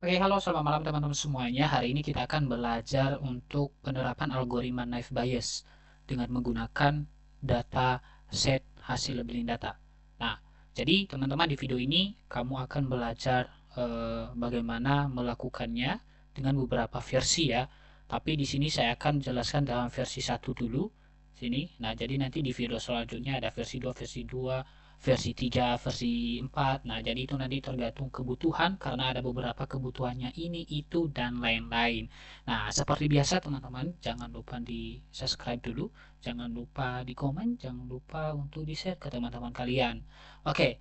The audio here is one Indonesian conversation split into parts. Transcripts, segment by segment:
Oke, halo selamat malam teman-teman semuanya. Hari ini kita akan belajar untuk penerapan algoritma naive Bayes dengan menggunakan data set hasil labeling data. Nah, jadi teman-teman di video ini kamu akan belajar bagaimana melakukannya dengan beberapa versi ya. Tapi di sini saya akan jelaskan dalam versi 1 dulu. Sini. Nah, jadi nanti di video selanjutnya ada versi 2, versi 3, versi 4. Nah, jadi itu nanti tergantung kebutuhan karena ada beberapa kebutuhannya ini, itu, dan lain-lain. Nah, seperti biasa teman-teman, jangan lupa di subscribe dulu, jangan lupa di komen, jangan lupa untuk di share ke teman-teman kalian. Oke,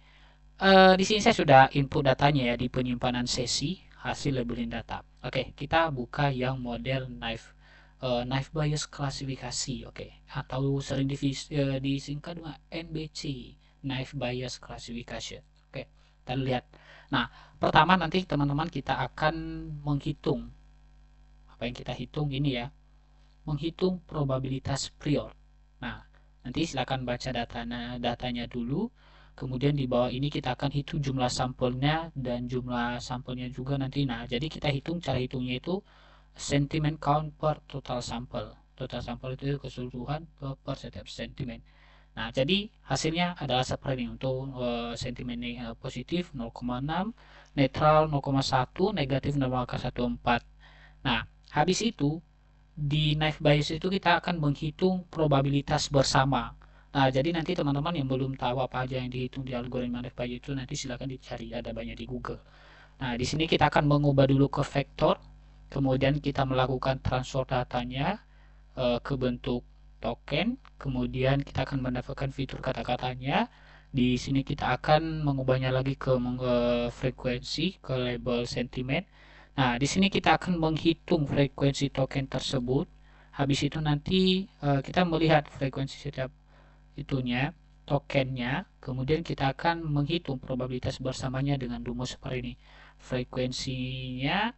di sini saya sudah input datanya ya di penyimpanan sesi hasil labeling data. Oke, kita buka yang model knife bias klasifikasi, oke, atau sering disingkat dengan NBC, knife bias classification. Oke, kita lihat. Nah, pertama nanti teman-teman kita akan menghitung apa yang kita hitung ini ya, menghitung probabilitas prior. Nah, nanti silakan baca datanya dulu. Kemudian di bawah ini kita akan hitung jumlah sampelnya dan jumlah sampelnya juga nanti. Nah, jadi kita hitung, cara hitungnya itu sentiment count per total sampel. Total sampel itu keseluruhan per setiap sentimen. Nah, jadi hasilnya adalah seperti ini. Untuk sentimen positif 0,6, netral 0,1, negatif 0,14. Nah, habis itu di knife bias itu kita akan menghitung probabilitas bersama. Nah, jadi nanti teman-teman yang belum tahu apa aja yang dihitung di algoritma knife bias itu nanti silakan dicari, ada banyak di Google. Nah, di sini kita akan mengubah dulu ke vektor, kemudian kita melakukan transfer datanya ke bentuk token, kemudian kita akan mendapatkan fitur kata-katanya. Di sini kita akan mengubahnya lagi ke frekuensi, ke label sentimen. Nah, di sini kita akan menghitung frekuensi token tersebut. Habis itu nanti kita melihat frekuensi setiap itunya, tokennya. Kemudian kita akan menghitung probabilitas bersamanya dengan rumus seperti ini. Frekuensinya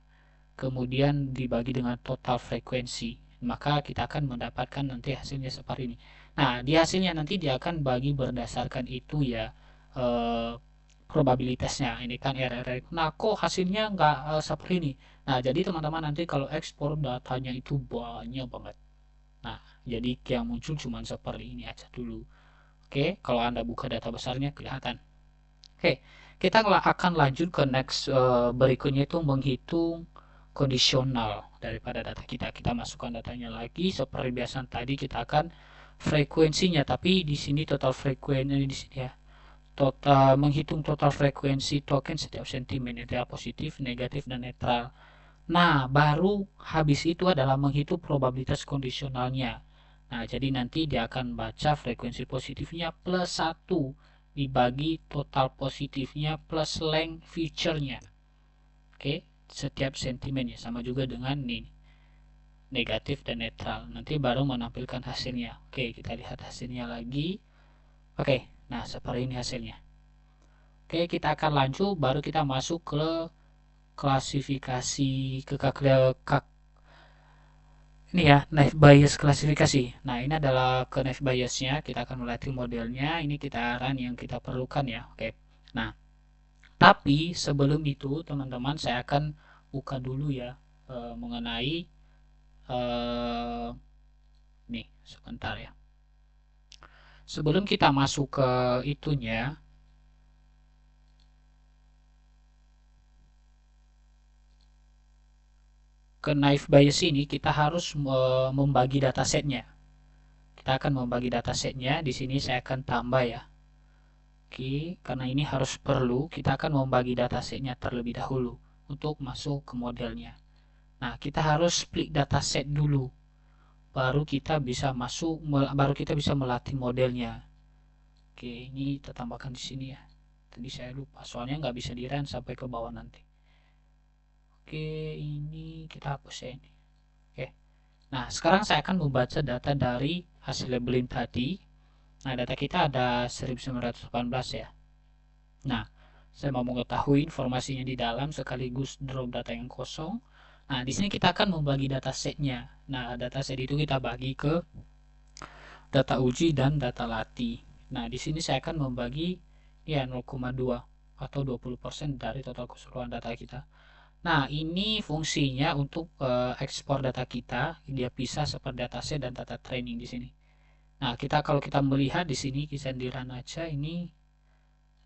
kemudian dibagi dengan total frekuensi, maka kita akan mendapatkan nanti hasilnya seperti ini. Nah, di hasilnya nanti dia akan bagi berdasarkan itu ya, eh, probabilitasnya ini kan RR. Nah, kok hasilnya nggak seperti ini. Nah, jadi teman-teman nanti kalau ekspor datanya itu banyak banget. Nah, jadi yang muncul cuma seperti ini aja dulu. Oke, kalau anda buka data besarnya kelihatan. Oke, kita akan lanjut ke next, berikutnya itu menghitung kondisional daripada data kita. Kita masukkan datanya lagi seperti biasa tadi, kita akan frekuensinya, tapi di sini total frekuensi di sini ya. Total menghitung total frekuensi token setiap sentimen, itu positif, negatif, dan netral. Nah, baru habis itu adalah menghitung probabilitas kondisionalnya. Nah, jadi nanti dia akan baca frekuensi positifnya plus 1 dibagi total positifnya plus length feature-nya. Oke, setiap sentimennya sama juga dengan ini, negatif dan netral. Nanti baru menampilkan hasilnya. Oke, kita lihat hasilnya lagi. Oke, nah seperti ini hasilnya. Oke, kita akan lanjut, baru kita masuk ke klasifikasi ke ini ya, knife bias klasifikasi. Nah, ini adalah ke knife biasnya, kita akan melatih modelnya. Ini kita run yang kita perlukan ya. Oke, nah, tapi sebelum itu teman-teman saya akan buka dulu ya, mengenai nih sebentar ya. Sebelum kita masuk ke itunya, ke knife bias ini kita harus membagi datasetnya. Kita akan membagi datasetnya. Di sini saya akan tambah ya. Oke, karena ini harus perlu, kita akan membagi datasetnya terlebih dahulu untuk masuk ke modelnya. Nah, kita harus split dataset dulu, baru kita bisa masuk, baru kita bisa melatih modelnya. Oke, ini kita tambahkan di sini ya. Tadi saya lupa, soalnya nggak bisa di run sampai ke bawah nanti. Oke, ini kita hapus ya ini. Oke, nah sekarang saya akan membaca data dari hasil labeling tadi. Nah, data kita ada 1918 ya. Nah, saya mau mengetahui informasinya di dalam sekaligus drop data yang kosong. Nah, di sini kita akan membagi datasetnya. Nah, dataset itu kita bagi ke data uji dan data latih. Nah, di sini saya akan membagi ya 0,2 atau 20% dari total keseluruhan data kita. Nah, ini fungsinya untuk ekspor data kita, dia pisah seperti dataset dan data training di sini. Nah, kalau kita melihat di sini kita di run aja ini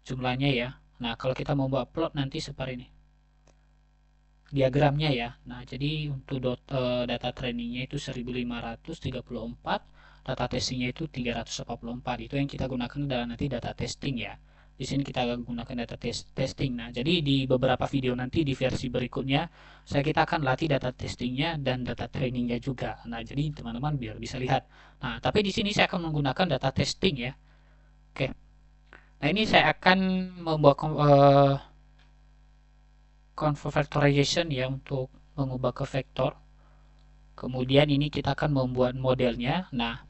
jumlahnya ya. Nah, kalau kita mau buat plot nanti seperti ini diagramnya ya. Nah, jadi untuk data trainingnya itu 1534, data testingnya itu 384. Itu yang kita gunakan adalah nanti data testing ya. Di sini kita gunakan data testing. Nah, jadi di beberapa video nanti di versi berikutnya kita akan latih data testingnya dan data trainingnya juga. Nah, jadi teman-teman biar bisa lihat. Nah, tapi di sini saya akan menggunakan data testing ya. Oke. Nah, ini saya akan membuat convert factorization ya untuk mengubah ke vektor. Kemudian ini kita akan membuat modelnya. Nah,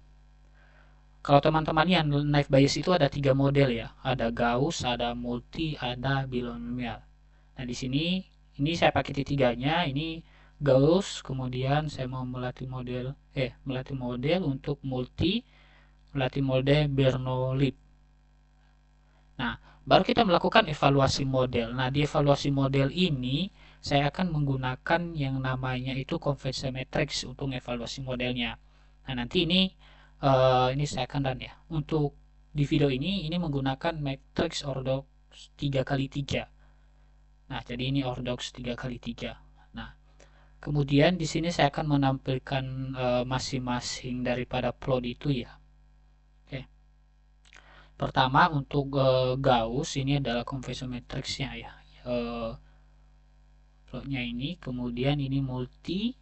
kalau teman-teman yang naive Bayes itu ada 3 model ya. Ada Gauss, ada multi, ada binomial. Nah, di sini ini saya pakai titiganya. Ini Gauss, kemudian saya mau melatih model untuk multi, melatih model Bernoulli. Nah, baru kita melakukan evaluasi model. Nah, di evaluasi model ini saya akan menggunakan yang namanya itu conversion matrix untuk evaluasi modelnya. Nah, nanti ini saya akan run ya. Untuk di video ini menggunakan matrix ordox 3x3. Nah, jadi ini ordox 3x3. Nah, kemudian di sini saya akan menampilkan masing-masing daripada plot itu ya. Oke. Pertama untuk Gauss ini adalah conversion matrixnya ya. Plotnya ini, kemudian ini multi,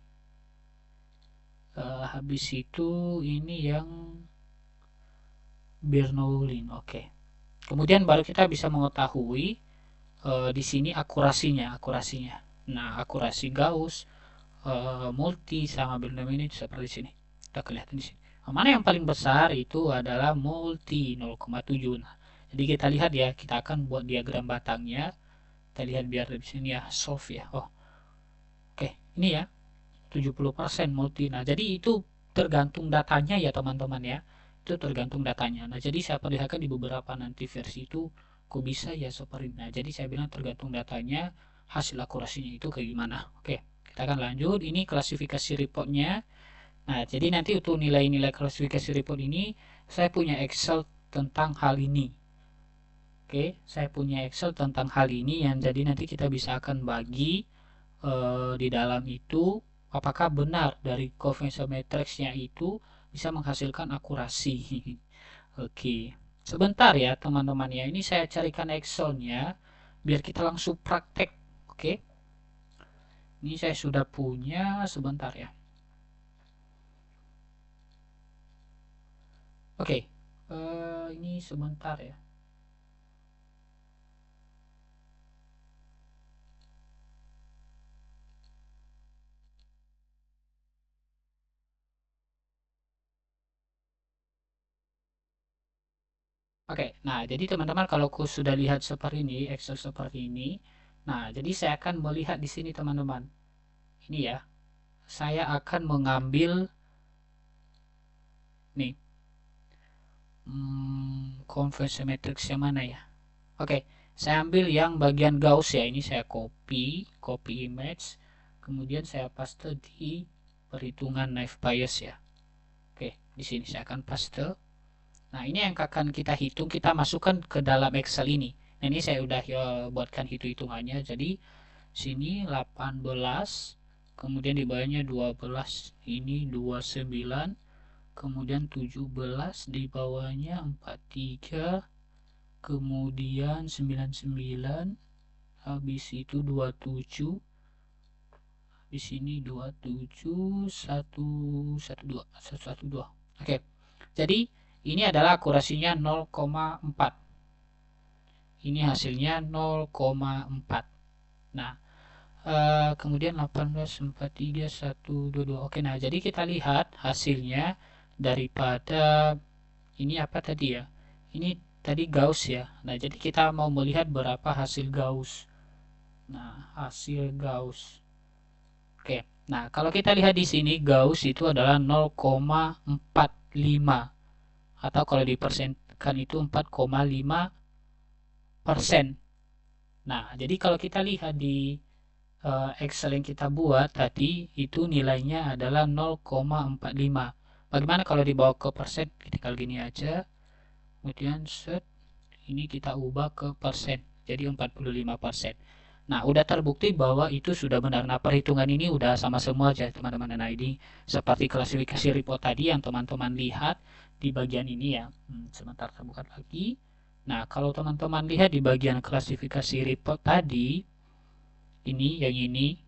habis itu ini yang Bernoulli. Oke. Kemudian baru kita bisa mengetahui di sini akurasinya. Nah, akurasi Gauss, multi sama Bernoulli ini seperti sini. Kita kelihatan di sini. Mana yang paling besar itu adalah multi 0,7. Nah, jadi kita lihat ya, kita akan buat diagram batangnya. Kita lihat biar di sini ya, solve ya. Oh, oke, ini ya 70% multi. Nah, jadi itu tergantung datanya ya teman-teman ya. Itu tergantung datanya. Nah, jadi saya perlihatkan di beberapa nanti versi itu kok bisa ya seperti. Nah, jadi saya bilang tergantung datanya, hasil akurasinya itu kayak gimana. Oke, kita akan lanjut. Ini klasifikasi reportnya. Nah, jadi nanti untuk nilai-nilai klasifikasi report ini saya punya Excel tentang hal ini. Oke, saya punya Excel tentang hal ini yang jadi nanti kita bisa akan bagi di dalam itu apakah benar dari conversion matrixnya itu bisa menghasilkan akurasi. Oke, sebentar ya teman-teman ya. Ini saya carikan Excelnya biar kita langsung praktek. Oke, ini saya sudah punya, sebentar ya. Oke, ini sebentar ya. Oke, nah jadi teman-teman kalau sudah lihat seperti ini, Excel seperti ini, nah jadi saya akan melihat di sini teman-teman. Ini ya, saya akan mengambil nih conversion matrix yang mana ya. Oke, saya ambil yang bagian Gauss ya. Ini saya copy image, kemudian saya paste di perhitungan naive Bayes ya. Oke, di sini saya akan paste. Nah, ini yang akan kita hitung, kita masukkan ke dalam Excel ini. Nah, ini saya udah buatkan hitung-hitungannya. Jadi sini 18, kemudian di bawahnya 12, ini 29, kemudian 17, di bawahnya 43, kemudian 99, habis itu 27, di sini 27, 112. Oke. Jadi ini adalah akurasinya 0,4. Ini hasilnya 0,4. Nah, kemudian 18, 43, 122. Oke, nah jadi kita lihat hasilnya daripada ini apa tadi ya? Ini tadi Gauss ya. Nah, jadi kita mau melihat berapa hasil Gauss. Nah, hasil Gauss. Oke. Nah, kalau kita lihat di sini Gauss itu adalah 0,45 atau kalau dipersenkan itu 4,5%. Nah, jadi kalau kita lihat di Excel yang kita buat tadi itu nilainya adalah 0,45. Bagaimana kalau dibawa ke persen? Tinggal gini aja, kemudian set, ini kita ubah ke persen, jadi 45%. Nah, udah terbukti bahwa itu sudah benar. Nah, perhitungan ini udah sama semua aja teman-teman. Nah, ini seperti klasifikasi report tadi yang teman-teman lihat di bagian ini ya. Sebentar saya buka lagi. Nah, kalau teman-teman lihat di bagian klasifikasi report tadi, ini yang ini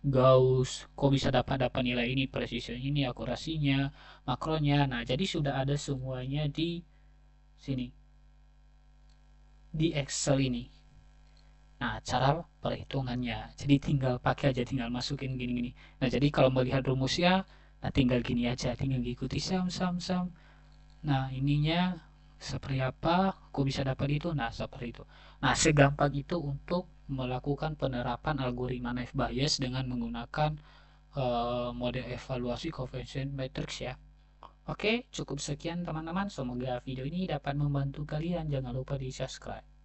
Gauss, kok bisa dapat nilai ini, precision ini, akurasinya, makronya. Nah, jadi sudah ada semuanya di sini, di Excel ini. Nah, cara perhitungannya. Jadi tinggal pakai aja, tinggal masukin gini-gini. Nah, jadi kalau melihat rumusnya, nah tinggal gini aja, tinggal ikuti sam. Nah, ininya seperti apa? Kok bisa dapat itu? Nah, seperti itu. Nah, segampang itu untuk melakukan penerapan algoritma naive Bayes dengan menggunakan model evaluasi coefficient matrix ya. Oke, cukup sekian teman-teman. Semoga video ini dapat membantu kalian. Jangan lupa di subscribe.